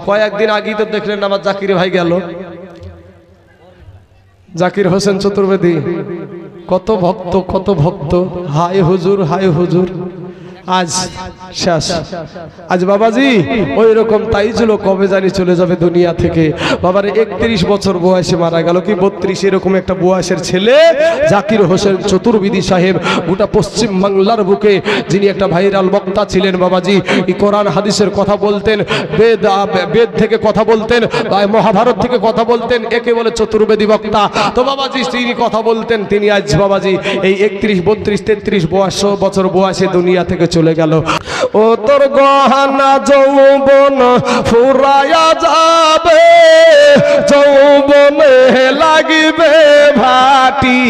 কয়েকদিন আগেই তো দেখলেন আমার জাকির ভাই গেল, জাকির হোসেন চতুর্বেদী, কত ভক্ত কত ভক্ত, হায় হুজুর হায় হুজুর। আজ শেষ। আজ বাবাজি ওই রকম তাই ছিল, কবে জানি চলে যাবে দুনিয়া থেকে। বাবার 31 বছর বয়সে মারা গেল, কি 32, এরকম একটা বয়সের ছেলে জাকির হোসেন চতুর্বেদী সাহেব। গোটা পশ্চিম বাংলার বুকে যিনি একটা ভাইরাল বক্তা ছিলেন বাবাজি, কোরআন হাদিসের কথা বলতেন, বেদ থেকে কথা বলতেন, মহাভারত থেকে কথা বলতেন, একে বলে চতুর্বেদী বক্তা। তো বাবাজি তিনি কথা বলতেন, তিনি আজ বাবাজি এই 31, 32, 33 বছর বয়সে দুনিয়া থেকে চলে গেল। ও তোর গহনা যৌবন ফুরায়া যাবে, যৌবনে লাগিবে ভাটি।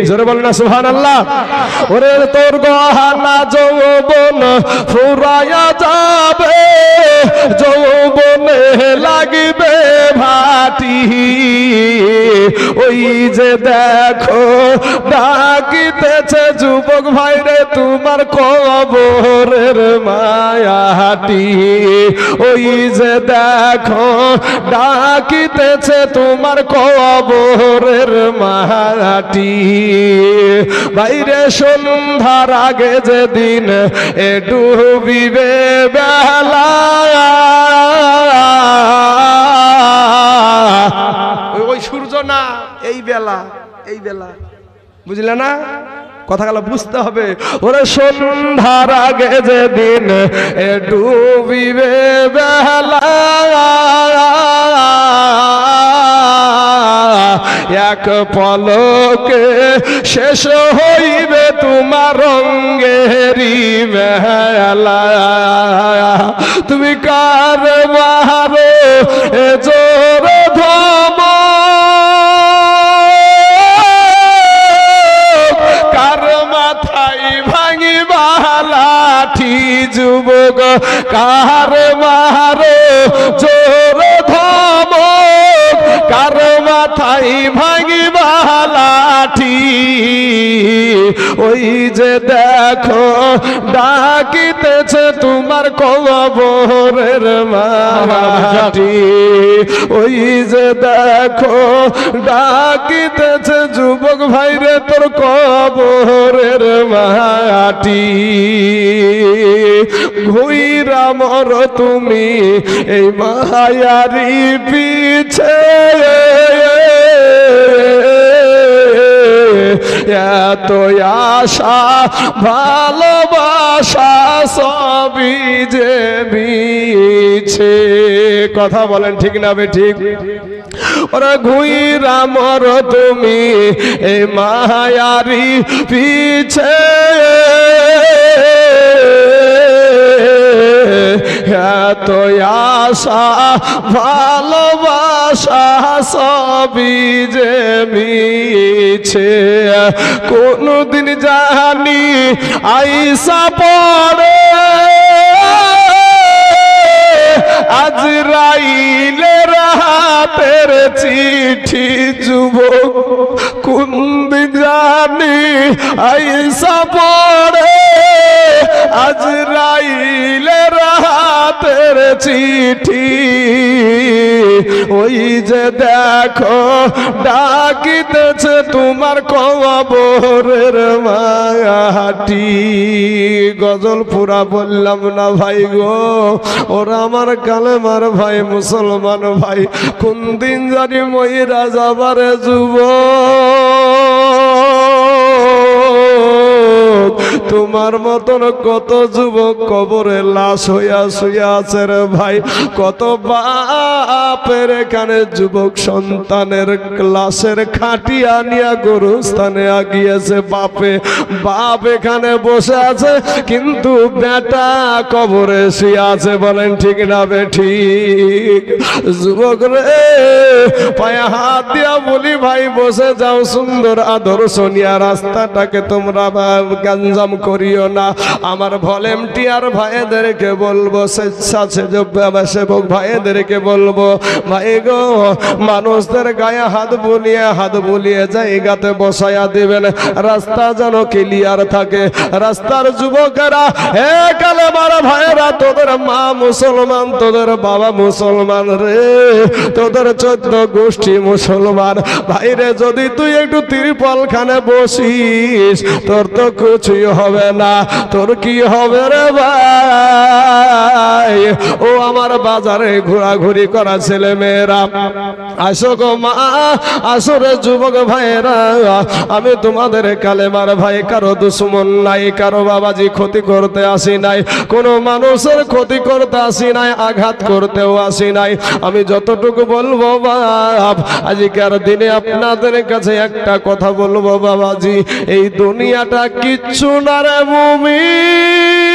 জোরে বলেন না সুবহানাল্লাহ। ওরে তোর গহনা যৌবন ফুরায়া যাবে, যৌবনে লাগিবে ভাটি। ওই যে দেখো ডাকিতেছে যুবক ভাই রে তোমার কবরের মায়াটি। ওই যে দেখো ডাকিতেছে তোমার কবরের মায়াটি। বাইরে সন্ধ্যার আগে যেদিন এ ডুবিবে বেলা, ওই সূর্য না, এই বেলা, এই বেলা, বুঝলে না কথাগুলো বুঝতে হবে। ওরে সন্ধ্যার আগে যেদিন এ ডুবিবে বেলা, এক পলকে শেষ হইবে তোমার রঙ্গেরি মেলা। তুমি কার মারো এ জোর ধম, কার মাথায় ভাঙিবা লাঠি যুবক, কার মারো জোর ধম, কার মাথায় ভাঙিবা লাঠি। ওই যে দেখো ডাকিতেছে তোমার কবরের মাটি। ওই যে দেখো ডাকিতেছে যুবক ভাই রে তোর কবরের মাটি। ঘুইরা মর তুমি এই মায়ারি পিছে, এত আশা ভালোবাসা সবই যে মিছে। কথা বলেন ঠিক না বে ঠিক? ওরা ঘুইরা মর তুমি এই মায়ারি পিছে, এত আশা ভালোবাসা সবই যে মিছে। কোনদিন জানি আইসা পড়ে আজরাইলের হাতের চিঠি যুবক, কোনদিন জানি আইসা পড়ে আজরাইলের হাতের চিঠি। ওই যে দেখো ডাকিতেছে তোমার কবরের মাটি। গজল পুরা বললাম না ভাই গো, ওরা আমার কালেমার ভাই, মুসলমান ভাই, কোন দিন জানি মইরা যাবারে যুবক। তোমার মতন কত যুবক কবরে লাশ হইয়া শুইয়া আছে রে ভাই। কত বাপের এখানে যুবক সন্তানের লাশের খাটিয়া নিয়া গরুস্থানে আগিয়েছে বাপে, বাপ এখানে বসে আছে কিন্তু বেটা কবরে শুয়ে আছে। বলেন ঠিক না বে ঠিক? যুবক রে পায়ে হাত দিয়া বলি ভাই বসে যাও, সুন্দর আদর্শ নিয়া রাস্তাটাকে তোমরা গঞ্জাম করিও না। আমার ভলেন্টিয়ার ভাইদেরকে বলবো, স্বেচ্ছাসেবক ভাইদেরকে বলবো, ভাই গো মানুষদের গায়ে হাত বুলিয়ে জায়গাতে বসায়া দিবেন, রাস্তা যেন ক্লিয়ার থাকে। রাস্তার যুবকেরা, হে কালেমার ভাইরা, তোদের মা মুসলমান, তোদের বাবা মুসলমান রে, তোদের 14 গোষ্ঠী মুসলমান ভাইরে, যদি তুই একটু ত্রিপল খানে বসিস তোর তো কিছুই হবে না। তোর কি হবে রে ভাই? ও আমার বাজারে ঘোরাঘুরি করা ছেলে মেয়েরা, আসো গো মা, আসো রে যুবক ভাইরা, আমি তোমাদের কালেমার ভাই, কারো দুশ্মন নাই, কারো বাবাজি ক্ষতি করতে আসি নাই, কোনো মানুষের ক্ষতি করতে আসি নাই, আঘাত করতেও আসি নাই। আমি যতটুকু বলবো বাপ, আজকের দিনে আপনাদের কাছে একটা কথা বলবো বাবাজি, এই দুনিয়াটা কিচ্ছু না রে মুমিন,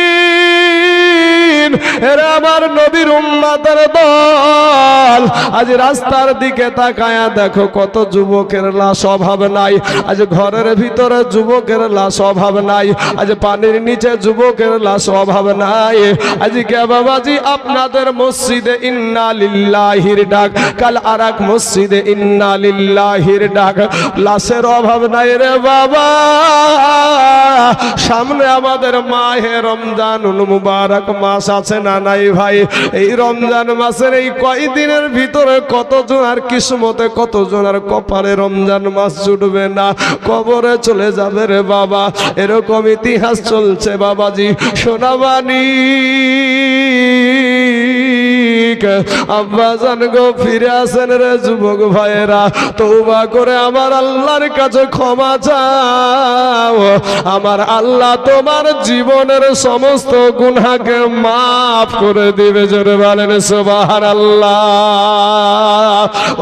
এরা আমার নবীর উম্মতের দল। আজ রাস্তার দিকে তাকায়া দেখো কত যুবকের লাশ অভাব নাই, আজ ঘরের ভিতরে যুবকের লাশ অভাব নাই, আজ পানির নিচে যুবকের লাশ অভাব নাই। আজকে বাবাজি আপনাদের মসজিদে ইন্না লিল্লাহির ডাক, কাল আরাক মসজিদে ইন্না লিল্লাহির ডাক, লাশের অভাব নাই রে বাবা। সামনে আমাদের মাহে রমজান মুবারক মাস আছে না নাই ভাই? এই রমজান মাসের এই কয়দিনের ভিতরে কতজন আর কিসমতে, কতজন আর কপালে রমজান মাস জুটবে না, কবরে চলে যাবে রে বাবা। এরকম ইতিহাস চলছে বাবাজি। সোনাবানি আব্বাজান গো ফিরে আসেন রে যুবক ভাইয়েরা, তওবা করে আমার আল্লাহর কাছে ক্ষমা চাও। আমার আল্লাহ তোমার জীবনের সমস্ত গুনাহকে মাফ করে দিবে। জোরে বলেন সুবহানাল্লাহ।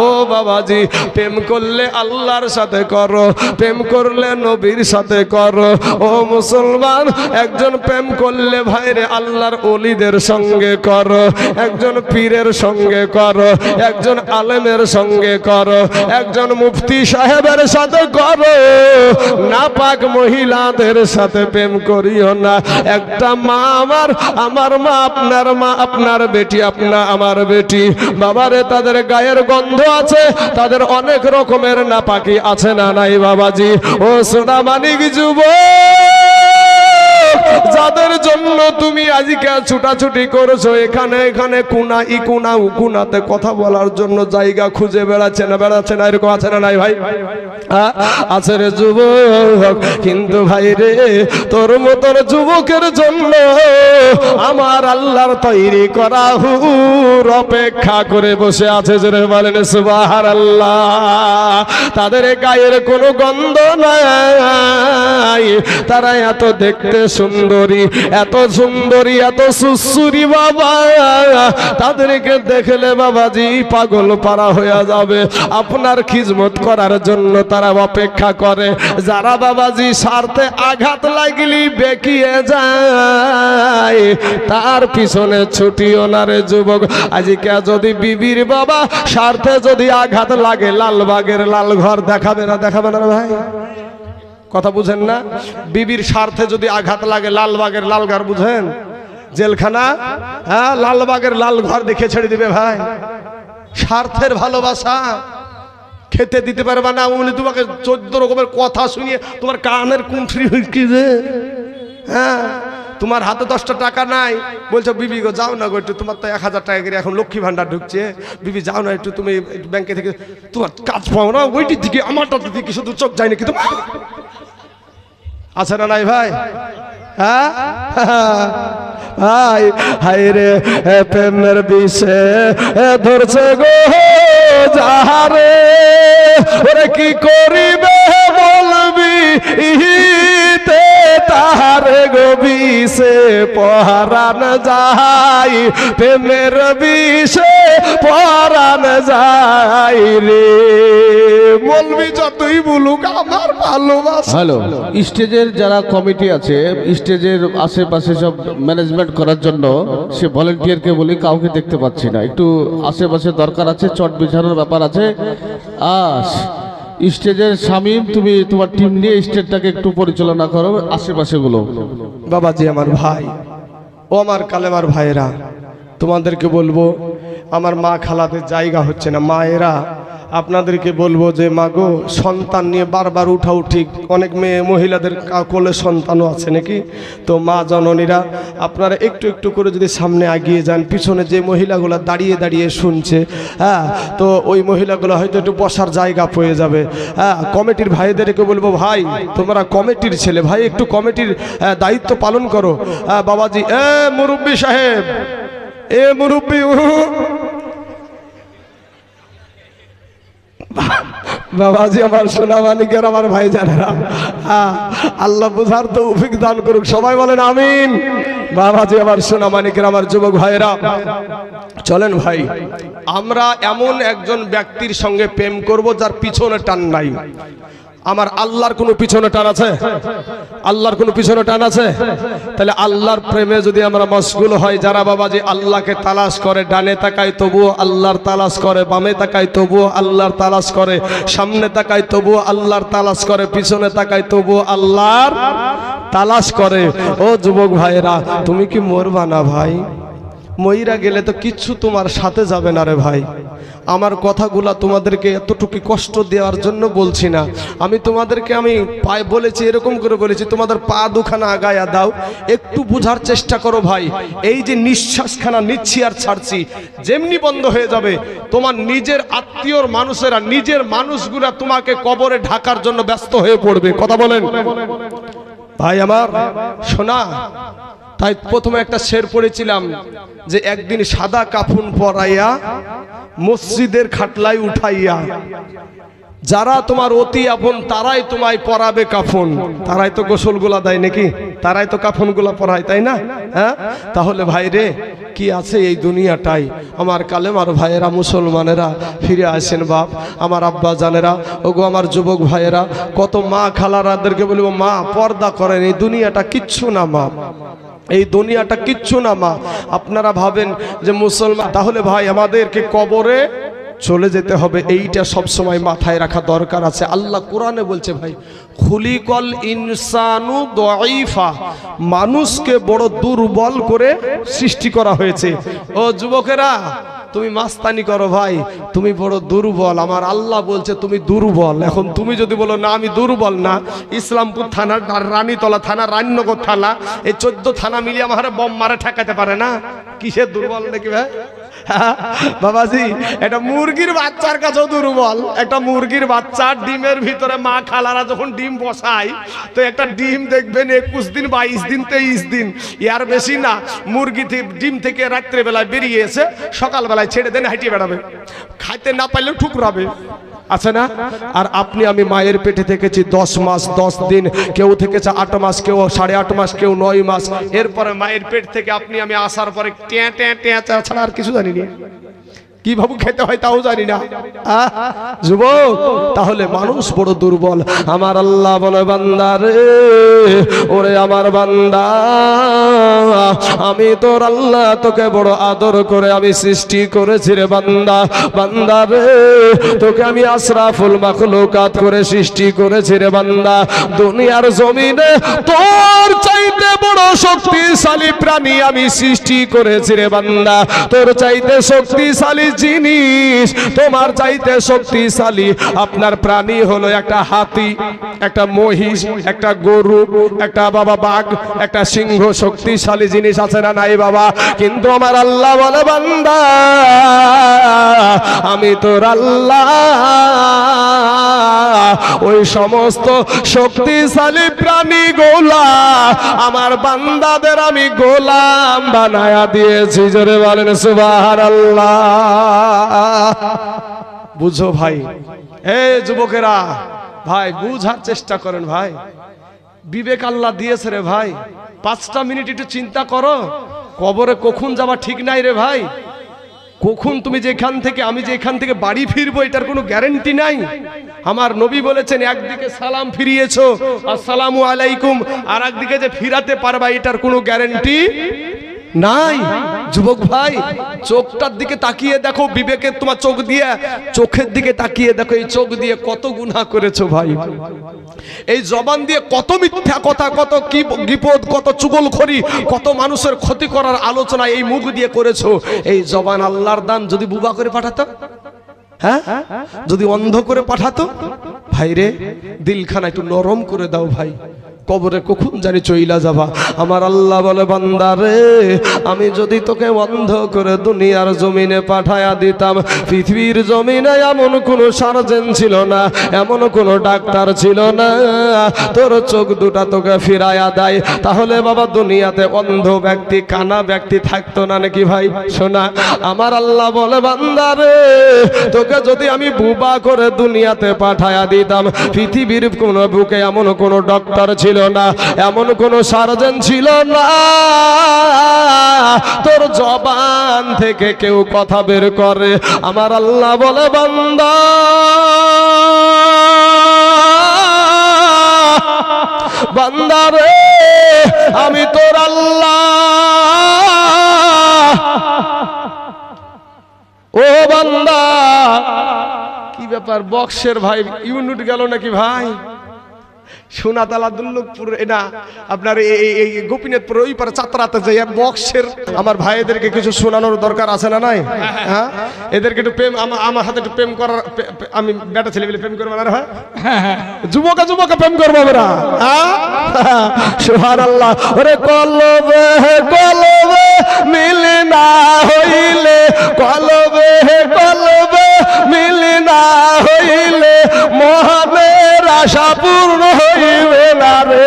ও বাবাজি, প্রেম করলে আল্লাহর সাথে করো, প্রেম করলে নবীর সাথে করো। ও মুসলমান, একজন প্রেম করলে ভাইরে আল্লাহর ওলিদের সঙ্গে করো, একজন পীরের সঙ্গে করো, একজন আলেমের সঙ্গে করো, একজন মুফতি সাহেবের সাথে করো। নাপাক মহিলাদের সাথে প্রেম করিও না। একটা মা আমার মা, আপনার মা, আপনার বেটি, আমার বেটি, বাবারে তাদের গায়ের গন্ধ আছে, তাদের অনেক রকমের নাপাকি আছে না নাই বাবাজি? ও সোনামানিক যুবক, যাদের জন্য তুমি আজকে ছুটাছুটি করেছো, এখানে এখানে কোনা ই কোনা উ কোনাতে কথা বলার জন্য জায়গা খুঁজে বেড়াচ্ছে না, এরকম আছে না নাই ভাই? আছে রে যুবক, কিন্তু ভাই রে তোর মতন যুবকের জন্য আমার আল্লাহর তৈরি করা হুর অপেক্ষা করে বসে আছে। জোরে বলেন সুবহানাল্লাহ। তাদের গায়ের কোনো গন্ধ নাই, তারা এত দেখতে সুন্দরী, এত সুন্দরী, এত সুসুরি বাবা, তাদেরকে দেখলে বাবাজি পাগল পারা হয়ে যাবে। আপনার খিদমত করার জন্য তারা অপেক্ষা করে। যারা বাবাজি স্বার্থে আঘাত লাগলি বেঁকিয়ে যায়, তার পিছনে ছুটিও না রে যুবক। আজকে যদি বিবির বাবা স্বার্থে যদি আঘাত লাগে, লালবাগের লাল ঘর দেখাবে না ভাই? কথা বুঝেন না? বিবির স্বার্থে যদি আঘাত লাগে, লালবাগের লাল ঘর বুঝেন? জেলখানা, হ্যাঁ, লালবাগের লাল ঘর দেখে ছেড়ে দিবে ভাই। স্বার্থের ভালোবাসা খেতে দিতে পারবে না, উনি তোমাকে 14 রকমের কথা শুনিয়ে তোমার কানের কুঁঠি রে, হ্যাঁ, তোমার হাতে 10টা টাকা নাই, বলছো বিবি গো যাও না গো একটু, তোমার তো 1000 টাকা করে এখন লক্ষ্মী ভান্ডার ঢুকছে, বিবি যাও না একটু, তুমি ব্যাংকে থেকে তোমার কাজ পাও না, ওইটির দিকে আমারটার দিকে শুধু চোখ যায় নাকি তোমার? আছে না নাই ভাই? হ্যাঁ হাই হাই রে প্রেমের বিষে ধরছে গো যাহারে, ওরে কি করিবে বলবি ইহিতে তাহারে গো বিষে পরাণ যাই, প্রেমের বিষে পরাণ যাই রে। বলবি যতই বলুক আমার ভালোবাসা। হ্যালো, স্টেজের যারা কমিটি আছে, স্টেজের আশেপাশে সব ম্যানেজমেন্ট করার জন্য সে ভলেন্টিয়ারকে বলি, কাউকে দেখতে পাচ্ছি না, একটু আশেপাশে দরকার আছে, চট বিছানোর ব্যাপার আছে। স্টেজের শামীম, তুমি তোমার টিম নিয়ে স্টেজটাকে একটু পরিচালনা করো, আশেপাশে গুলো। বাবাজি আমার ভাই ও আমার কালেমার ভাইরা, তোমাদেরকে বলবো আমার মা খালাদের জায়গা হচ্ছে না। মায়েরা আপনাদেরকে বলবো যে মা গো, সন্তান নিয়ে বারবার উঠাউঠি, অনেক মেয়ে মহিলাদের কোলে সন্তানও আছে নাকি, তো মা জননীরা আপনারা একটু একটু করে যদি সামনে এগিয়ে যান, পিছনে যে মহিলাগুলো দাঁড়িয়ে দাঁড়িয়ে শুনছে, হ্যাঁ, তো ওই মহিলাগুলো হয়তো একটু বসার জায়গা পেয়ে যাবে। হ্যাঁ, কমিটির ভাইদেরকে বলবো ভাই তোমরা কমিটির ছেলে, ভাই একটু কমিটির দায়িত্ব পালন করো। হ্যাঁ বাবাজি, মুরব্বী সাহেব, মুরব্বী, বাবাজি আমার সোনা মানিকের, আমার ভাই জানেরা, আল্লাহ বুঝার তৌফিক দান করুক, সবাই বলেন আমিন। বাবাজি আমার সোনা মানিকের, আমার যুবক ভাইরা, চলেন ভাই আমরা এমন একজন ব্যক্তির সঙ্গে প্রেম করব যার পিছনে টান নাই। আমার আল্লাহর কোনো পিছনে টান আছে? আল্লাহর কোনো পিছনে টান আছে? তাহলে আল্লাহর প্রেমে যদি আমরা মশগুল হই, যারা বাবাজি আল্লাহকে তালাশ করে, ডানে তাকায় তবুও আল্লাহর তালাশ করে, বামে তাকায় তবুও আল্লাহর তালাশ করে, সামনে তাকায় তবুও আল্লাহর তালাশ করে, পিছনে তাকায় তবুও আল্লাহর তালাশ করে, ও যুবক ভাইরা তুমি কি মরবা না ভাই? মইরা গেলে তো কিচ্ছু তোমার সাথে যাবে না রে ভাই। আমার কথাগুলা তোমাদেরকে এতটুকু কষ্ট দেওয়ার জন্য বলছি না, আমি তোমাদেরকে আমি পায়ে বলেছি, এরকম করে বলেছি, তোমাদের পা দুখানা আগায়া দাও, একটু বুঝার চেষ্টা করো ভাই। এই যে নিঃশ্বাসখানা নিচ্ছি আর ছাড়ছি, যেমনি বন্ধ হয়ে যাবে, তোমার নিজের আত্মীয়র মানুষেরা, নিজের মানুষগুলা তোমাকে কবরে ঢাকার জন্য ব্যস্ত হয়ে পড়বে। কথা বলেন ভাই আমার শোনা। তাই প্রথমে একটা শের পড়েছিলাম যে একদিন সাদা কাফন পরাইয়া মসজিদের খাটলাই উঠাইয়া, যারা তোমার অতি আপন তারাই তোমায় পরাবে কাফন। তারাই তো গোসলগুলা দেয় নাকি, তারাই তো কাফনগুলা পরায়, তাই না? হ্যাঁ, তাহলে ভাই রে কি আছে এই দুনিয়াটাই। আমার কালেমার ভাইয়েরা, মুসলমানেরা ফিরে আসেন বাপ, আমার আব্বা জানেরা, ওগো আমার যুবক ভাইয়েরা, কত মা খালারাদেরকে বলবো মা পর্দা করেন, এই দুনিয়াটা কিচ্ছু না মা, এই দুনিয়াটা কিচ্ছু না মা। আপনারা ভাবেন যে মুসলমান, তাহলে ভাই আমাদেরকে কবরে চলে যেতে হবে, এইটা সব সময় মাথায় রাখা দরকার আছে। আল্লাহ কোরআনে বলছে ভাই, খুলিকল ইনসানু দাঈফা, মানুষকে বড় দুর্বল করে সৃষ্টি করা হয়েছে। ও যুবকেরা তুমি মাস্তানি করো ভাই, তুমি বড় দুর্বল, আমার আল্লাহ বলছে তুমি দুর্বল। এখন তুমি যদি বলো না আমি দুর্বল না, ইসলামপুর থানা, রানীতলা থানা, রাজনগর থানা, এই 14 থানা মিলিয়ে আমার বম মারে ঠেকাতে পারে না, কিসের দুর্বল নাকি ভাই? বাবাজি এটা মুরগির বাচ্চার কাছেও দুর্বল। একটা মুরগির বাচ্চা ডিমের ভিতরে মা খালারা যখন ডিম বসায়, তো একটা ডিম দেখবেন 21 দিন 22 দিন 23 দিন, ইয়ার বেশি না, মুরগি ডিম থেকে রাত্রে বেলায় বেরিয়ে এসে সকালবেলায় ছেড়ে দেন, হাঁটিয়ে বেড়াবে, খাইতে না পারলেও ঠুকরাবে, আছে না? আর আপনি আমি মায়ের পেটে থেকেছি 10 মাস 10 দিন, কেউ থেকেছে 8 মাস, কেউ 8.5 মাস, কেউ 9 মাস। এরপরে মায়ের পেট থেকে আপনি আমি আসার পরে ট্যাঁ ট্যাঁ ট্যাঁ ছাড়া আর কিছু জানি না, কিভাবে খেতে হয় তাও জানি না। যুবক তাহলে মানুষ বড় দুর্বল। আমার আল্লাহ বলে বান্দা রে, ওরে আমার বান্দা, আমি তোর আল্লাহ তোকে বড় আদর করে আমি সৃষ্টি করেছি রে বান্দা। বান্দা রে তোকে আমি আশরাফুল মাখলুকাত করে সৃষ্টি করেছি রে বান্দা। দুনিয়ার জমিনে তোর চাইতে বড় শক্তিশালী প্রাণী আমি সৃষ্টি করেছি রে বান্দা। তোর চাইতে শক্তিশালী জিনিস, তোমার চাইতে শক্তিশালী আপনার প্রাণী হলো একটা হাতি, একটা মহিষ, একটা গরু, একটা বাবা বাঘ, একটা সিংহ। শক্তিশালী জিনিস আছে না নাই বাবা? কিন্তু আমার আল্লাহ বলে বান্দা, আমি তোর আল্লাহ ওই সমস্ত শক্তিশালী প্রাণী গোলা আমার বান্দাদের আমি গোলাম বানায়া দিয়েছি। জোরে বলেন সুবহানাল্লাহ। বুঝো ভাই, হে যুবকেরা ভাই বুঝার চেষ্টা করেন ভাই, বিবেক আল্লাহ দিয়েছে রে ভাই। 5টা মিনিট একটু চিন্তা করো, কবরে কখন যাবা ঠিক নাই রে ভাই। কখন তুমি যেখান থেকে আমি যেখান থেকে বাড়ি ফিরবো এটার কোনো গ্যারান্টি নাই। আমার নবী বলেছেন একদিকে সালাম ফিরিয়েছো আসসালামু আলাইকুম, আর একদিকে যে ফিরাতে পারবা এটার কোনো গ্যারান্টি নাই। যুবক ভাই, চোখটার দিকে তাকিয়ে দেখো, বিবেকের তোমার চোখ দিয়ে চোখের দিকে তাকিয়ে দেখো, এই চোখ দিয়ে কত গুনাহ করেছো ভাই। এই জবান দিয়ে কত মিথ্যা কথা, কত কি বিপদ, কত চুগলখড়ি, কত মানুষের ক্ষতি করার আলোচনা এই মুখ দিয়ে করেছো। এই জবান আল্লাহর দান, যদি বুবা করে পাঠাতো, হ্যাঁ, যদি অন্ধ করে পাঠাতো, ভাই রে দিলখানা একটু নরম করে দাও ভাই, কবরে কখন জানি চইলা যাবা। আমার আল্লাহ বলে, বান্দা রে আমি যদি তোকে অন্ধ করে দুনিয়ার জমিনে পাঠায়া দিতাম, পৃথিবীর জমিনে এমন কোন সার্জন ছিল না, এমন কোন ডাক্তার ছিল না, তোর চোখ দুটা তোকে ফিরায়া দেয়, তাহলে বাবা দুনিয়াতে অন্ধ ব্যক্তি, কানা ব্যক্তি থাকতো না নাকি ভাই? শোনা, আমার আল্লাহ বলে, বান্দা রে তোকে যদি আমি বুবা করে দুনিয়াতে পাঠায়া দিতাম, পৃথিবীর কোন বুকে এমন কোন ডক্টর ছিল না, এমন কোন সার্জন ছিল না, তোর জবান থেকে কেউ কথা বের করে। আমার আল্লাহ বলে, বান্দা বান্দা রে আমি তোর আল্লাহ, ও বান্দা। কি ব্যাপার বক্সের ভাই, ইউনিট গেল নাকি ভাই? সোনাতলা দুর্লভপুর না আপনার এই গোপীনাথপুর ওই পারে চাতরাতে যাই বক্সের আমার ভাইদেরকে কিছু শোনানোর দরকার আছে না নাই? হ্যাঁ, এদেরকে একটু প্রেম, আমার হাতে একটু প্রেম করার, আমি বেটা ছেলে বলে প্রেম করবো না, হয় যুবকে যুবকে প্রেম করবো আমরা। সুবহানাল্লাহ। ওরে কলবে কলবে মিলে না হইলে, কলবে কলবে মিলে না হইলে মহানের আশা পূর্ণ হইবে না রে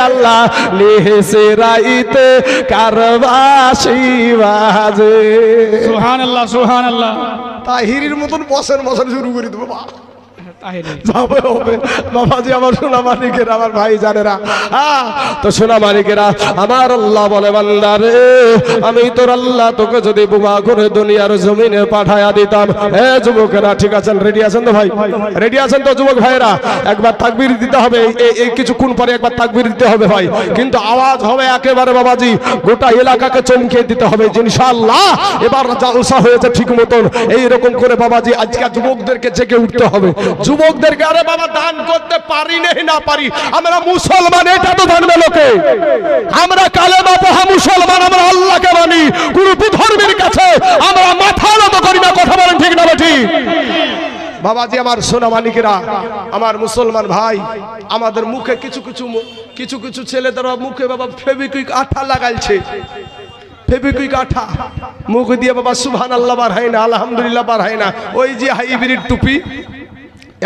আল্লাহ, নিহেসে রাইতে কারবাসি বাজে। সুবহানাল্লাহ সুবহানাল্লাহ। তাহিরির মতন বসের বসের শুরু করে দেবো বাবাজি। আমার সোনা মালিকেরা, আমার ভাই জানেরা, তো সোনা মালিকেরা, আমার আল্লাহ বলে, বান্দা রে আমি তোর আল্লাহ তোকে যদি বুবা করে দুনিয়ার জমিনে পাঠায়া দিতাম। হে যুবকেরা, ঠিক আছেন? রেডি আছেন তো ভাই? রেডি আছেন তো যুবক ভাইরা? একবার তাকবীর দিতে হবে, এই কিছুক্ষণ পরে একবার তাকবীর দিতে হবে ভাই, কিন্তু আওয়াজ হবে একেবারে বাবাজি গোটা এলাকাকে চমকে দিতে হবে ইনশাআল্লাহ। এবার জালসা হয়েছে ঠিক মতন, এইরকম করে বাবাজি আজকে যুবকদেরকে জেগে উঠতে হবে। যুবকদেরকে, আরে বাবা দান করতে পারি নেই না পারি, আমরা মুসলমান, এটা তো জানবে লোকে, আমরা কালেমা পড়া মুসলমান, আমরা আল্লাহকে মানি, কোন বিধর্মীর কাছে আমরা মাথা নত করি না। কথা বলেন ঠিক না ঠিক? বাবাজি আমার সোনা মানিকেরা, আমার মুসলমান ভাই, আমাদের মুখে কিছু কিছু ছেলেদের মুখে বাবা ফেবিকুইক আঠা লাগাইছে, ফেবিকুইক আঠা মুখ দিয়ে বাবা সুবহানাল্লাহ বার হয় না, আলহামদুলিল্লাহ বার হয় না। ওই যে হাইব্রিড টুপি,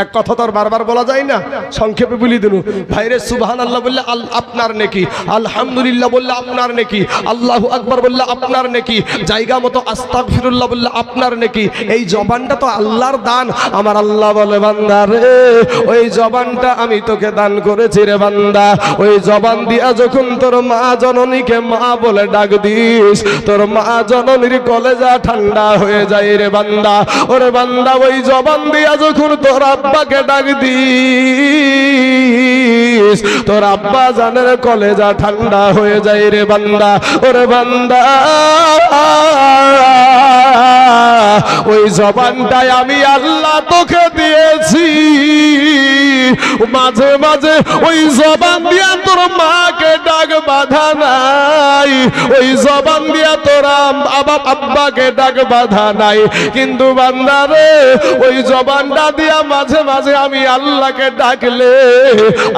এক কথা তো আর বারবার বলা যায় না, সংক্ষেপে বলি দিন ভাইরে। সুবহানাল্লাহ বললে আপনার নেকি, আলহামদুলিল্লাহ বললে আপনার নেকি, আল্লাহু আকবার বললে আপনার নেকি, জায়গা মতো আস্তাগফিরুল্লাহ বললে আপনার নেকি। এই জবানটা তো আল্লাহর দান। আমার আল্লাহ বলে, বান্দা রে ওই জবানটা আমি তোকে দান করেছি রে বান্দা, ওই জবান দিয়া যখন তোর মা জননীকে মা বলে ডাক দিস, তোর মা জননীর কলেজা ঠান্ডা হয়ে যায় রে বান্দা। ওরে বান্দা, ওই জবান দিয়া যখন তোর আব্বাকে ডাক দিস, তোর আব্বা জানের কলেজা ঠান্ডা হয়ে যায় রে বান্দা। ওরে বান্দা, ওই জবানটাই আমি আল্লাহ তোকে দিয়েছি, মাঝে মাঝে ওই জবান দিয়া তোর মাকে ডাক বাধা নাই, ওই জবান দিয়া তোর আব্বাকে ডাক বাধা নাই, কিন্তু বান্দা রে ওই জবানটা দিয়া মাঝে মাঝে আমি আল্লাহকে ডাকলে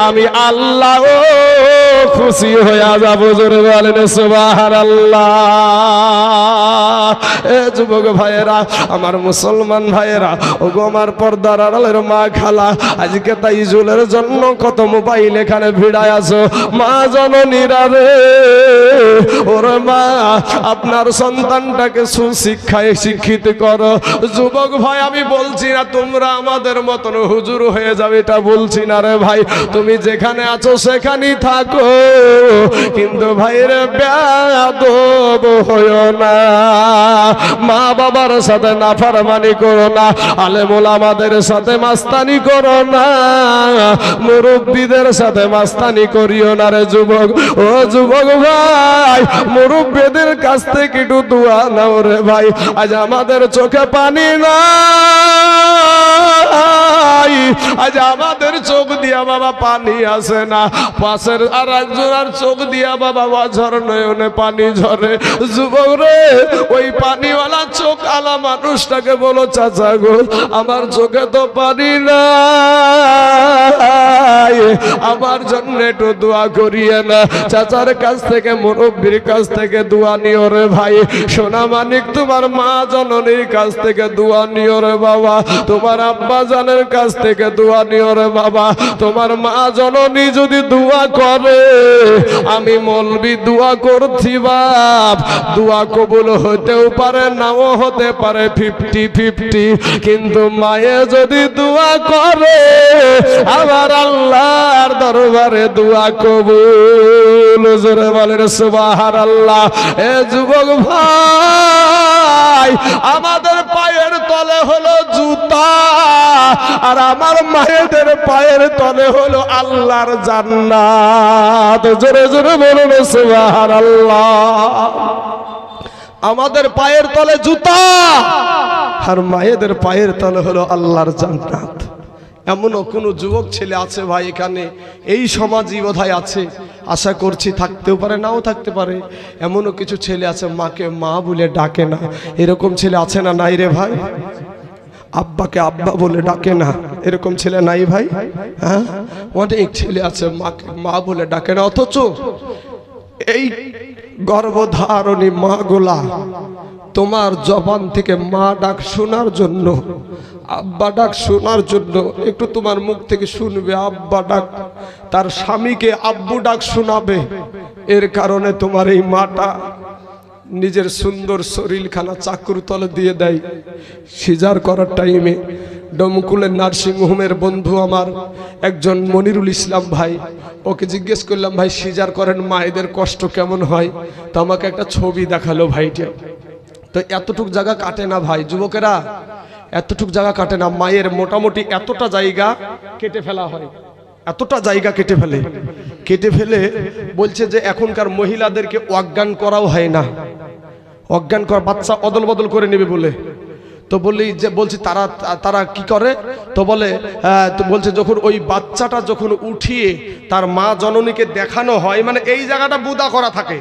আমি আল্লাহ খুশি হয়ে যাব। জোরে বলেন সুবহানাল্লাহ। এ যুবক ভাইয়েরা, আমার মুসলমান ভাইয়েরা, ও গো আমার পর্দার আড়ালের মা খালা, আজকে তাই জুলের জন্য কত মোবাইল এখানে ভিড়ায় আছো। মা জননীরা রে, ওরে মা আপনার সন্তানটাকে সুশিক্ষায় শিক্ষিত করো। যুবক ভাই, আমি বলছি না তোমরা আমাদের মতন হুজুর হয়ে যাবে, এটা বলছি না রে ভাই, তুমি যেখানে আছো সেখানেই থাকো, কিন্তু ভাইরে বেয়াদব হইও না, মা বাবার সাথে নাফরমানি করো না, আলেম ওলামাদের সাথে মাস্তানি করো না, মুরব্বীদের সাথে মাস্তানি করিও না রে যুবক। ও যুবক ভাই, মুরব্বীদের কাছ থেকে একটু দোয়া নাও রে ভাই। আজ আমাদের চোখে পানি নাই, আজ আমাদের চোখ দিয়া বাবা পানি আসে না, পাশের আর একজনের চোখ দিয়া বাবা বছর নয়নে পানি ঝরে। যুবক রে, ওই পানিওয়ালা চোখ আলা মানুষটাকে বলো, চাচা গো আমার চোখে তো পানি নাই, আমার জন্য একটু দোয়া করিয়ে না। চাচার কাছ থেকে, মুরব্বীর কাছ থেকে দোয়া নিও রে ভাই। সোনা মানিক, তোমার মা জননীর কাছ থেকে দোয়া নিও রে বাবা। তোমার আব্বা জানের কাছ থেকে দোয়া নিও রে বাবা। তোমার মা জননী যদি দোয়া করে, আমি মৌলবি দোয়া করছি বাপ, দোয়া কবুল হতেও পারে নাও হতে পারে, 50-50, কিন্তু মায়ে যদি দোয়া করে আমার আল্লাহর দরবারে দোয়া কবুল। জোরে বলেন সুবহানাল্লাহ। এ যুবক ভাই, আমাদের পায়ের তলে হলো জুতা, আর আমার মায়েদের পায়ের তলে হলো আল্লাহর জান্নাত। জোরে জোরে বলুন সুবহানাল্লাহ। আমাদের পায়ের তলে জুতা, আর মায়েদের পায়ের তলে হলো আল্লাহর জান্নাত। এমনও কোনো যুবক ছেলে আছে ভাই এখানে, এই সমাজই বোধহয় আছে, আশা করছি থাকতেও পারে নাও থাকতে পারে। এমনও কিছু ছেলে আছে মাকে মা বলে ডাকে না, এরকম ছেলে আছে না নাই রে ভাই? আব্বাকে আব্বা বলে ডাকে না, এরকম ছেলে নাই ভাই? হ্যাঁ, অনেক ছেলে আছে মাকে মা বলে ডাকে না, অথচ এই গর্ভধারণী মা গোলা তোমার জবান থেকে মা ডাক শোনার জন্য, আব্বা ডাক শোনার জন্য, একটু তোমার মুখ থেকে শুনবে আব্বা ডাক, তার স্বামীকে আব্বু ডাক শোনাবে। এর কারণে তোমার এই মাটা নিজের সুন্দর শরীরখানা চাকুর তলে দিয়ে দেয়। সিজার করার টাইমে ডমকুলের নার্সিং হোমের বন্ধু আমার একজন মনিরুল ইসলাম ভাই, ওকে জিজ্ঞেস করলাম ভাই সিজার করেন মায়েদের কষ্ট কেমন হয়? তো আমাকে একটা ছবি দেখালো ভাইটা। তো এতটুক জায়গা কাটে না ভাই যুবকেরা, এতটুক জায়গা কাটে না, মায়ের মোটামুটি এতটা জায়গা কেটে ফেলা হয়, এতটা জায়গা কেটে ফেলে বলছে যে এখনকার মহিলাদেরকে অজ্ঞান করাও হয় না, অজ্ঞান করা বাচ্চা অদল বদল করে নেবে বলে। তো বলি যে বলছি তারা কি করে? তো বলে তো বলছে যখন ওই বাচ্চাটা যখন উঠিয়ে তার মা জননীকে দেখানো হয়, মানে এই জায়গাটা বুদা করা থাকে,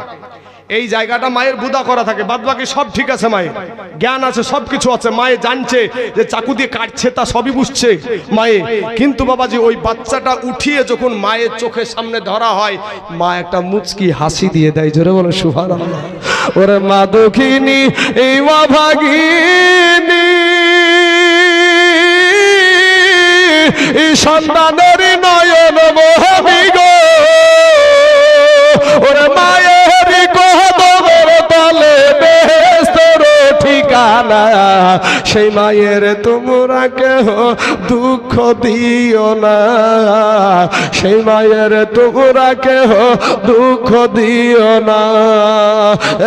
এই জায়গাটা মায়ের বুদা করা থাকে, বাদ বাকি সব ঠিক আছে, মায়ের জ্ঞান আছে, সব কিছু আছে, মায়ে জানছে যে চাকু দিয়ে কাটছে, তা সবই বুঝছে মায়ে। কিন্তু বাবাজি ওই বাচ্চাটা উঠিয়ে যখন মায়ের চোখের সামনে ধরা হয়, মা একটা মুচকি হাসি দিয়ে দেয়। জোরে বলো সুবহানাল্লাহ। ওরে মা দুঃখিনী এই মা ভাগিনী, সন্তানের নয়ন মোহমি গো, ওরে মায়ের কদমের তলে বেহেশতের ঠিকানা, সেই মায়ের তোমরা কেহ দুঃখ দিও না, সেই মায়ের তোমরা কেহ দুঃখ দিও না।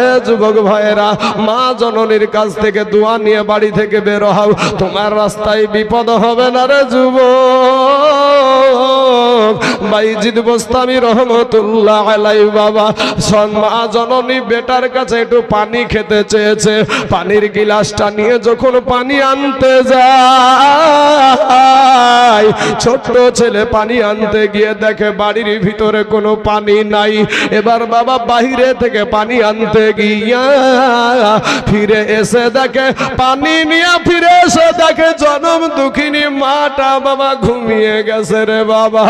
এ যুবক ভাইয়েরা, মা জননীর কাছ থেকে দোয়া নিয়ে বাড়ি থেকে বের হও, তোমার রাস্তায় বিপদ হবে না রে যুবক। বাইজিদ বোস্তামি রহমতুল্লাহ আলাইহি বাবা, মা জননী বেটার কাছে একটু পানি খেতে চেয়েছে, পানির গিলাসটা নিয়ে যখন পানি আনতে যায়, ছোট্ট ছেলে পানি আনতে গিয়ে দেখে বাড়ির ভিতরে কোনো পানি নাই। এবার বাবা বাহিরে থেকে পানি আনতে গিয়া ফিরে এসে দেখে, পানি নিয়ে ফিরে এসে দেখে জনম দুঃখিনী মাটা বাবা ঘুমিয়ে গেছে রে বাবা।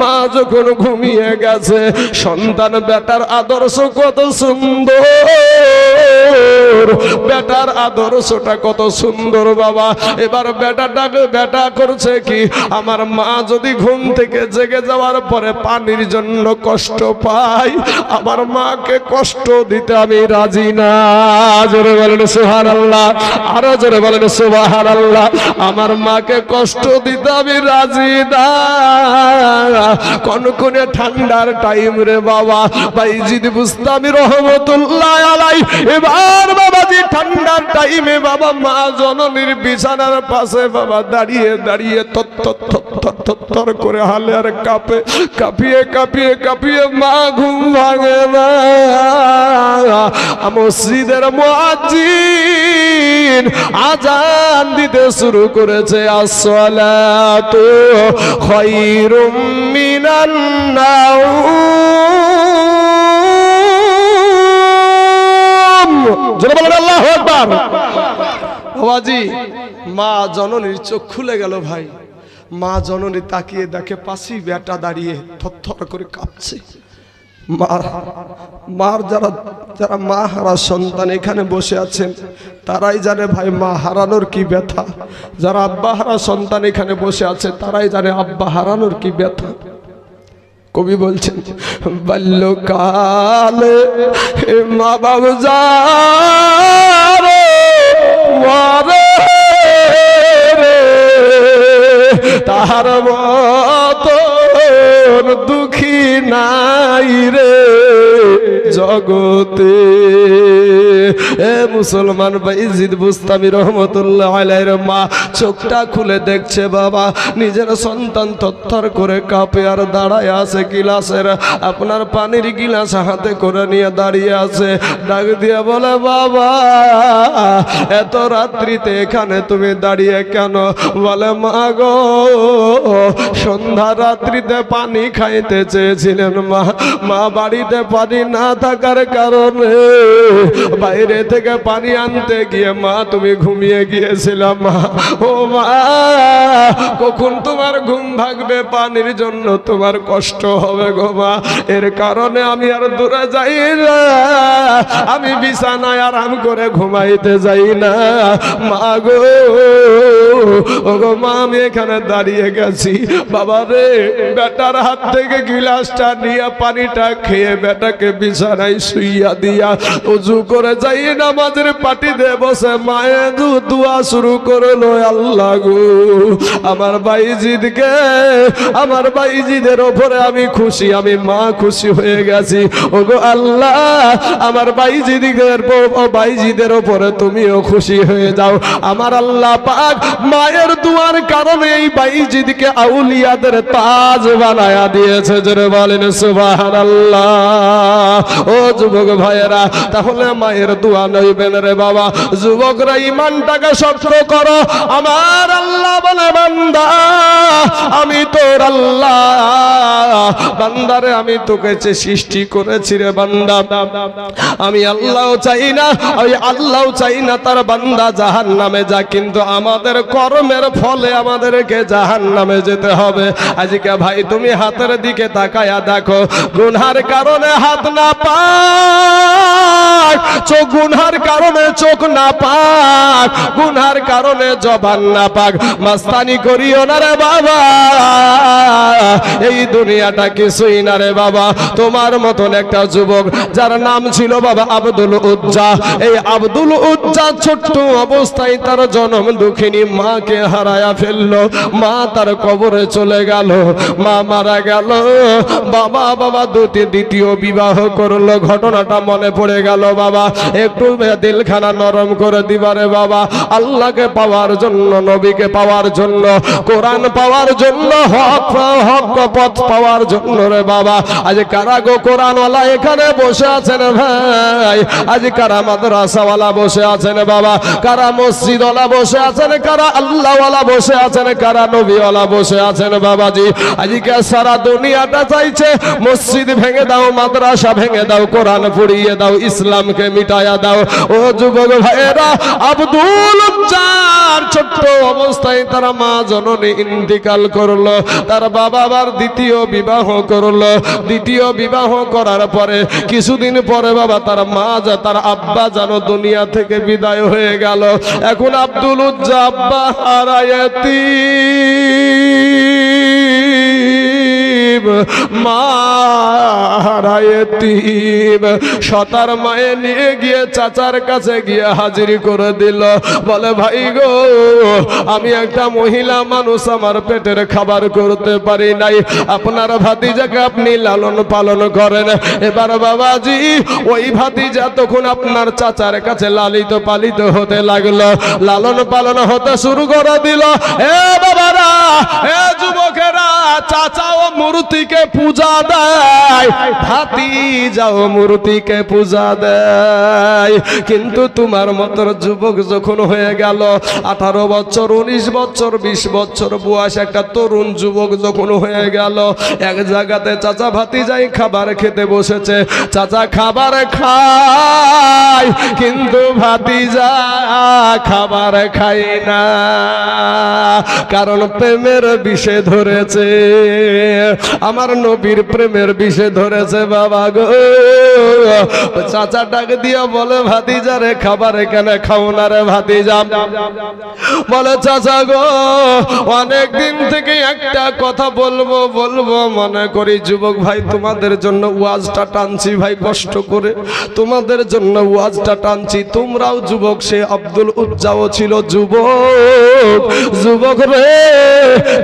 মা যখন ঘুমিয়ে গেছে, সন্তান বেটার আদর্শ কত সুন্দর, বেটার আদর্শটা কত সুন্দর বাবা। এবার বেটা করছে কি, আমার মা যদি ঘুম থেকে জেগে যাওয়ার পরে পানির জন্য কষ্ট পাই, আমার মাকে কষ্ট দিতে আমি রাজি না। জোরে বলেন সুবহানাল্লাহ, আরো জোরে বলেন সুবহানাল্লাহ। আমার মাকে কষ্ট দিতে আমি রাজি না। কনকনে ঠান্ডার টাইম রে বাবা, বাইজিদ বুস্তামি রহমতুল্লাহ আলাইহি, এবার বাবাজি ঠান্ডার টাইমে বাবা মা জননীর বিছানার পাশে বাবা দাঁড়িয়ে দাঁড়িয়ে থর করে হালে আর কাঁপে, কাঁপিয়ে কাঁপিয়ে কাঁপিয়ে মা ঘুম ভাঙে না। মসজিদের মুয়াজ্জিন আজান দিতে শুরু করেছে, আসসালাতু খায়রুম মিনান নাওম। জোরে বলেন আল্লাহু আকবার। বাবাজি, মা জননীর চোখ খুলে গেল ভাই। মা জননী তাকিয়ে দেখে পাশেই বেটা দাঁড়িয়ে থরথর করে কাঁপছে। মার যারা মা হারা সন্তান এখানে বসে আছেন তারাই জানে ভাই মা হারানোর কি ব্যথা। যারা আব্বা হারা সন্তান এখানে বসে আছে তারাই জানে আব্বা হারানোর কি ব্যথা। কবি বলছেন, বাল্যকালে মা বাবা যারে মরে তাহার মতো দুঃখী নাই রে জগতে। এ মুসলমান বাইজিদ বুস্তামি রহমতুল্লাহ আলাইহির মা চোখটা খুলে দেখছে বাবা নিজের সন্তান থরথর করে কাঁপে আর দাঁড়ায় আছে গিলাসের আপনার পানির গিলাস হাতে করে নিয়ে দাঁড়িয়ে আছে। ডাক দিয়ে বলে, বাবা এত রাত্রিতে এখানে তুমি দাঁড়িয়ে কেন? বলে, মা গো সন্ধ্যা রাত্রিতে পানি খাইতে চেয়েছিলেন মা, মা বাড়িতে পানি না থাকার কারণে বাইরে থেকে পানি আনতে গিয়ে মা তুমি ঘুমিয়ে গিয়েছিলাম মা। ও মা কখন তোমার ঘুম ভাঙবে, পানির জন্য তোমার কষ্ট হবে গো মা, এর কারণে আমি আর দূরে যাই না, আমি বিছানায় আরাম করে ঘুমাইতে যাই না মা গো। ও গো মা আমি এখানে দাঁড়িয়ে গেছি বাবা রে, বেটার হাত থেকে গিলাসটা নিয়ে পানিটা খেয়ে বেটাকে বিছানায় শুইয়া দিয়া উজু করে যাই নামাজের পাটিতে বসে মায়ের দোয়া শুরু করলো, আল্লাহ গো আমার বাইজিদকে, আমার বাইজিদের ওপরে আমি খুশি, আমি মা খুশি হয়ে গেছি। ও গো আল্লাহ আমার বাইজিদের ওপরে তুমিও খুশি হয়ে যাও। আমার আল্লাহ পাক মায়ের দুয়ার কারণে এই বাইজিদকে আউলিয়াদের তাজ বানায়া দিয়েছে। জোরে বলেন সুবহানাল্লাহ। ও যুবক ভাইয়েরা, তাহলে মায়ের দোয়া নইবেন রে বাবা। যুবকরা ইমানটাকে শক্ত করো। আমার আল্লাহ বলে, বান্দা আমি তোর আল্লাহ, বান্দারে আমি তোকে সৃষ্টি করেছি রে বান্দা। আমি আল্লাহ চাই না, ওই আল্লাহ চাই না তার বান্দা জাহান্নামে যা, কিন্তু আমাদের কর্মের ফলে আমাদেরকে জাহান্নামে যেতে হবে। আজকে ভাই তুমি হাতের দিকে তাকায়া দেখো, গুনহার কারণে হাত না পাক, চোখ গুনহার কারণে চোখ না পাক, গুনহার কারণে জবান না পাক। মাস্তানি করিও না রে বাবা, এই দুনিয়াটা কিছুই না রে বাবা। তোমার মতন একটা যুবক যার নাম ছিল বাবা আব্দুল উজ্জা, এই আব্দুল উজ্জা ছোট্ট অবস্থায় তার জনম দুঃখিনী মাকে হারায়া ফেললো। মা তার কবরে চলে গেল, মা মারা গেল। বাবা দ্বিতীয় বিবাহ করলো। ঘটনাটা মনে পড়ে গেল বাবা, একটু দিলখানা নরম করে দিবারে বাবা। আল্লাহকে পাওয়ার জন্য, নবীকে পাওয়ার জন্য, কোরআন পাওয়ার জন্য, হক পথ পাওয়ার জন্য রে বাবা। আজ কারা গো কোরআনওয়ালা এখানে বসে আছেন ভাই? আজ কারা মাদ্রাসাওয়ালা বসে আছেন বাবা? কারা মসজিদওয়ালা বসে আছেন? কারা আল্লাহওয়ালা বসে আছেন? কারা নবীওয়ালা বসে আছেন বাবাজি? আজকে সারা দুনিয়াটা চাইছে মসজিদ ভেঙে দাও, মাদ্রাসা ভেঙে দাও, কোরআন পুড়িয়ে দাও, ইসলামকে মিটায়া দাও। ও যুবক ভাইয়েরা, আব্দুল উজ্জার ছোট্ট অবস্থায় তার মা জননী ইন্তিকাল করলো। তার বাবা আবার দ্বিতীয় বিবাহ করলো। দ্বিতীয় বিবাহ করার পরে কিছুদিন পরে বাবা তার মা তার আব্বা যেন দুনিয়া থেকে বিদায় হয়ে গেল। এখন আব্দুল উজ্জা আব্বা হারায়াতি মারা এতিম। সতার মায়ে নিয়ে গিয়ে চাচার কাছে গিয়ে হাজির করে দিল। বলে ভাই গো, আমি একটা মহিলা মানুষ, আমার পেটের খাবার করতে পারি নাই, আপনার ভাতিজাকে আপনি লালন পালন করেন। এবার বাবাজি ওই ভাতিজা তখন আপনার চাচার কাছে লালিত পালিত হতে লাগলো, লালন পালন হতে শুরু করে দিল। এ বাবারা, এ যুবকেরা, চাচাও মূর্তিকে পূজা দেয়, ভাতিজাও মূর্তিকে পূজা দেয়। কিন্তু তোমার মতন যুবক যখন হয়ে গেল 18 বছর, 19 বছর, 20 বছর বয়স, একটা তরুণ যুবক যখন হয়ে গেল, এক জায়গাতে চাচা ভাতিজাই খাবার খেতে বসেছে। চাচা খাবার খায় কিন্তু ভাতিজা খাবার খায় না, কারণ প্রেমের বিষে ধরেছে, আমার নবীর প্রেমের বিষে ধরেছে। বাবা গো, চাচা ডাক দিয়া বলে ভাতিজা রে, খাবার কেন খাও না রে ভাতিজা? বলে চাচা গো, অনেক দিন থেকে একটা কথা বলবো বলবো মনে করি। যুবক ভাই, তোমাদের জন্য ওয়াজটা টানছি ভাই, কষ্ট করে তোমাদের জন্য ওয়াজটা টানছি। তোমরাও যুবক, সে আব্দুল উজ্জাও ছিল যুবক। যুবক রে,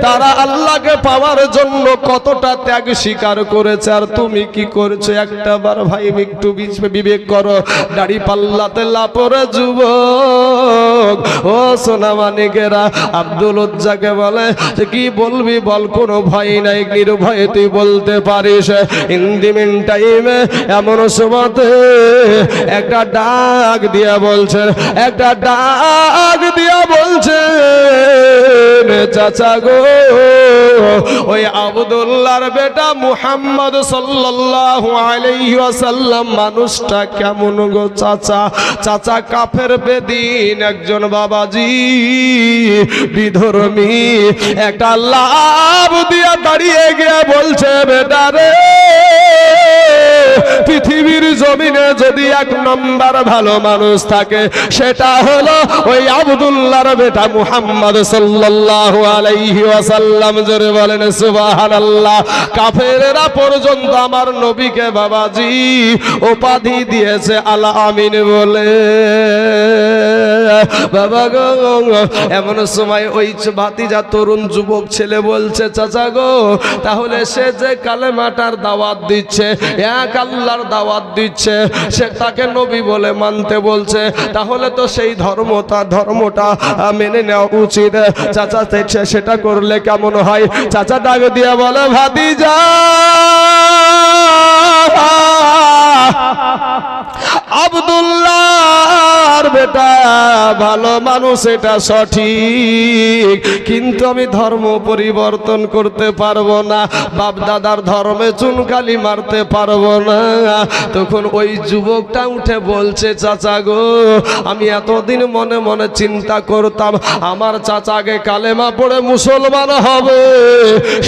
তারা আল্লাহকে পাওয়ার জন্য কতটা ত্যাগ স্বীকার করেছে, আর তুমি কি করেছো একটা বার ভাই একটু বিবেক করো। দাড়ি পাল্লাতে লাপরে যুবক, ও সোনা মানিকেরা, আব্দুল উজ্জাকে বলে কি বলবি বল, কোনো ভয় নাই, নির্ভয়ে তুই বলতে পারিস। ইন দি মিন টাইমে এমন সময়তে একটা ডাক দিয়া বলছে, একটা ডাক দিয়া বলছে, চাচা গো, ওই আব্দুল্লাহর বেটা মুহাম্মদ সাল্লাল্লাহু আলাইহি ওয়াসাল্লাম মানুষটা কেমন গো চাচা? চাচা কাফের বেদিন একজন বাবাজি, বিধর্মী, একটা লাভ দিয়া দাঁড়িয়ে গিয়ে বলছে, বেটা রে, পৃথিবীর জমিনে যদি এক নম্বর ভালো মানুষ থাকে, সেটা হলো ওই আব্দুল্লাহর বেটা মুহাম্মদ সাল্লাল্লাহু আলাইহি ওয়াসাল্লাম। জোরে বলেন সুবহানাল্লাহ। কাফেররা পর্যন্ত আমার নবীকে বাবাজি উপাধি দিয়েছে আল আমিন বলে। বাবা গো, এমন সময় ওই ভাতিজা তরুণ যুবক ছেলে বলছে, চাচা গো, তাহলে সে যে কালেমাটার দাওয়াত দিচ্ছে, এক আল্লাহর দাওয়াত দিচ্ছে, সে তাকে নবী বলে মানতে বলছে, তাহলে তো সেই ধর্মটা মেনে নেওয়া উচিত। চাচা সেটা করলে কেমন হয়? চাচা ডাক দিয়ে বলে, ভাতিজা, আব্দুল্লাহর বেটা ভালো মানুষ, এটা সঠিক, কিন্তু আমি ধর্ম পরিবর্তন করতে পারবো না, বাপ দাদার ধর্মে চুনকালি মারতে পারবো না। তখন ওই যুবকটা উঠে বলছে, চাচা গো, আমি এতদিন মনে মনে চিন্তা করতাম আমার চাচাকে কালেমা পড়ে মুসলমান হবে,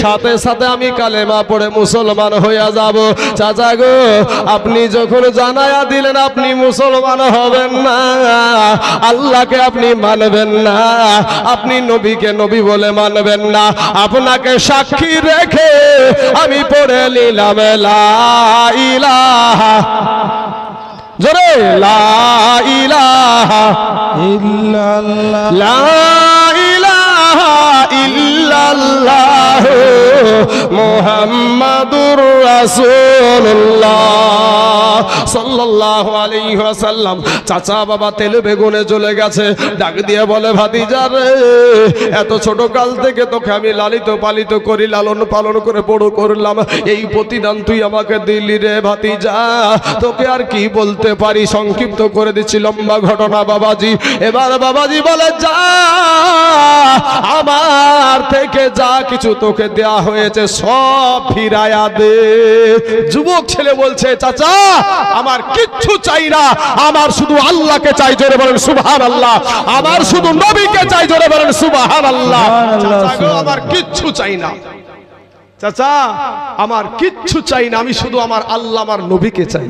সাথে সাথে আমি কালেমা পড়ে মুসলমান হয়ে যাব। চাচা গো, আপনি যখন জানায়া দিলেন আপনি মুসলমান হবেন না, আল্লাহকে আপনি মানবেন না, আপনি নবীকে নবী বলে মানবেন না, আপনাকে সাক্ষী রেখে আমি পড়ে নিলাম লা ইলাহা, জোরে লা ইলাহা ইল্লাল্লাহ, লা ইলাহা ইল্লাল্লাহ মুহাম্মাদুর রাসূলুল্লাহ সাল্লাল্লাহু আলাইহি ওয়াসাল্লাম। চাচা বাবা তেল বেগুনে জ্বলে গেছে, ডাক দিয়ে বলে, ভাতিজা রে, এত ছোট কাল থেকে তোকে আমি লালিত পালিত করি, লালন পালন করে বড় করলাম, এই প্রতিদান তুই আমাকে দিলি রে ভাতিজা, তোকে আর কি বলতে পারি, সংক্ষিপ্ত করে দিচ্ছি লম্বা ঘটনা বাবাজি। এবার বাবাজি বলে, যা, আমার থেকে যা কিছু তোকে দেয়া হয়েছে সব ফিরায়া দে। যুবক ছেলে বলছে, চাচা আমার কিচ্ছু চাই না, আমার শুধু আল্লাহকে চাই, জোরে বলেন সুবহানাল্লাহ, আমার শুধু নবীকে চাই, জোরে বলেন সুবহানাল্লাহ। চাচা গো, আমার কিচ্ছু চাই না। চাচা আমার কিচ্ছু চাই না, আমি শুধু আমার আল্লাহ আমার নবীকে চাই।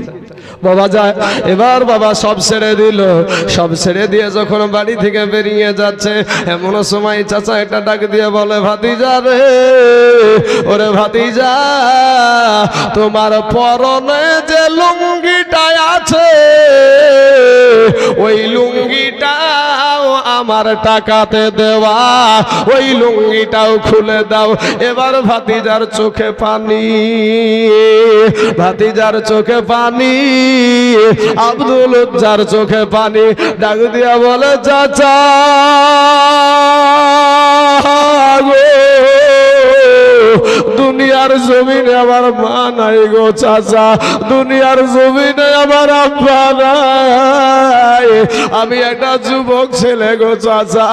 বাবা যায়, এবার বাবা সব ছেড়ে দিল। সব ছেড়ে দিয়ে যখন বাড়ি থেকে বেরিয়ে যাচ্ছে, এমন সময় চাচা একটা ডাক দিয়ে বলে, ভাতিজা রে, ওরে ভাতিজা, তোমার পরনে যে লুঙ্গিটা আছে, ওই লুঙ্গিটাও আমার টাকাতে দেওয়া, ওই লুঙ্গিটাও খুলে দাও। এবার ভাতিজার চোখে পানি, ভাতিজার চোখে পানি, আব্দুল উজ্জার চোখে পানি। ডাক দিয়া বলে, চাচা গো, দুনিয়ার জমিনে আমার মা নাই গো চাচা, দুনিয়ার জমিনে আমার আব্বা নাই, আমি একটা যুবক ছেলে গো চাচা,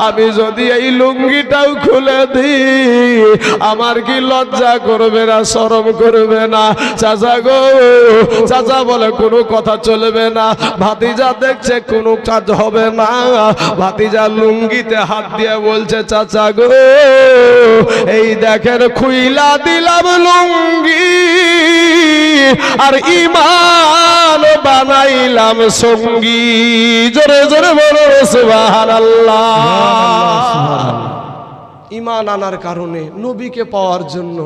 আমি যদি এই লুঙ্গিটাও খুলে দিই আমার কি লজ্জা করবে না, শরম করবে না চাচা গো? চাচা বলে, কোনো কথা চলবে না। ভাতিজা দেখছে কোনো কাজ হবে না, ভাতিজা লুঙ্গিতে হাত দিয়ে বলছে, চাচা গো, এই দেখেন খুইলা দিলাম লুঙ্গি, আর ইমান বানাইলাম সঙ্গী। জোরে জোরে বলো সুবহানাল্লাহ। ইমান আনার কারণে, নবীকে পাওয়ার জন্য,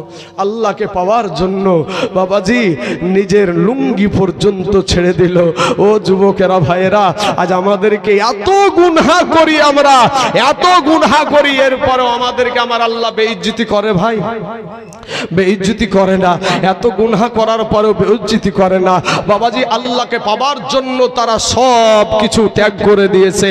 আল্লাহকে পাওয়ার জন্য বাবাজি নিজের লুঙ্গি পর্যন্ত ছেড়ে দিল। ও যুবকেরা, ভাইয়েরা, আজ আমাদেরকে এত গুনাহ করি, আমরা এত গুনাহ করি, এরপরেও আমাদেরকে আমার আল্লাহ বেইজ্জতি করে। ভাই বেইজ্জতি করে না, এত গুনাহ করার পরেও বেইজ্জতি করে না। বাবাজি আল্লাহকে পাওয়ার জন্য তারা সব কিছু ত্যাগ করে দিয়েছে।